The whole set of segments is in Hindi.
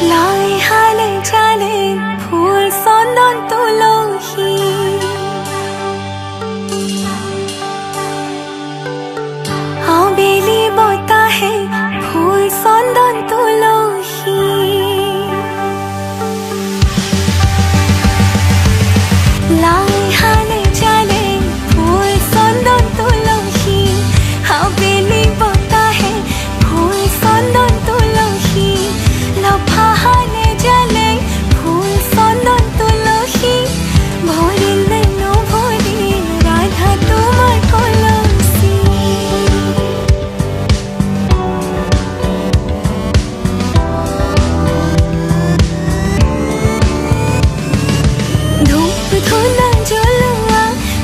लाई हाले चाले फूल सौंदन तुलोही हाँ बेली बोता है फूल सौंदन तुलोही लाई हाले चाले फूल सौंदन तुलोही हाँ बेली बोता है फूल सौंदन तुलोही लफा हाले जले फूल सौंदन तुलोही भोरिले नो भोरी राधा तुम्हार कलसी धूप धुना जलुआ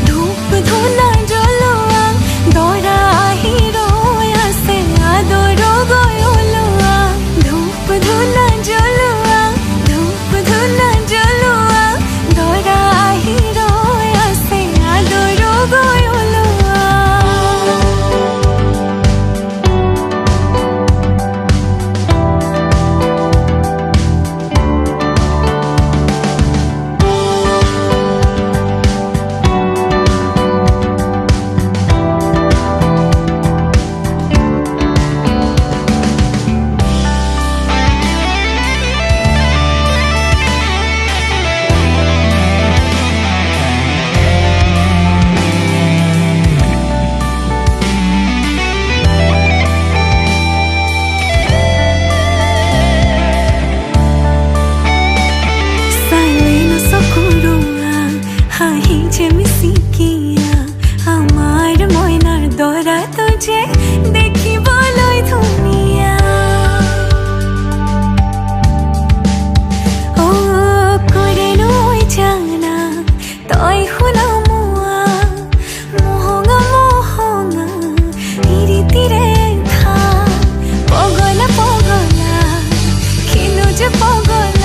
धूप धुना जलुआ दौरा हिरोया से आदरो गयोलुआ धूप धुना जलुआ धूप धुना जलुआ दौरा हिरोया से आदरो गयोलुआ हाही जेमिसी किया हमार मोयनार दौरा तुझे देखी बोलोई धुनिया ओ करे नोई जाना तोय हुला मुआ मोहंगा इरी तिरे था पगला पगला खिलु जे पगला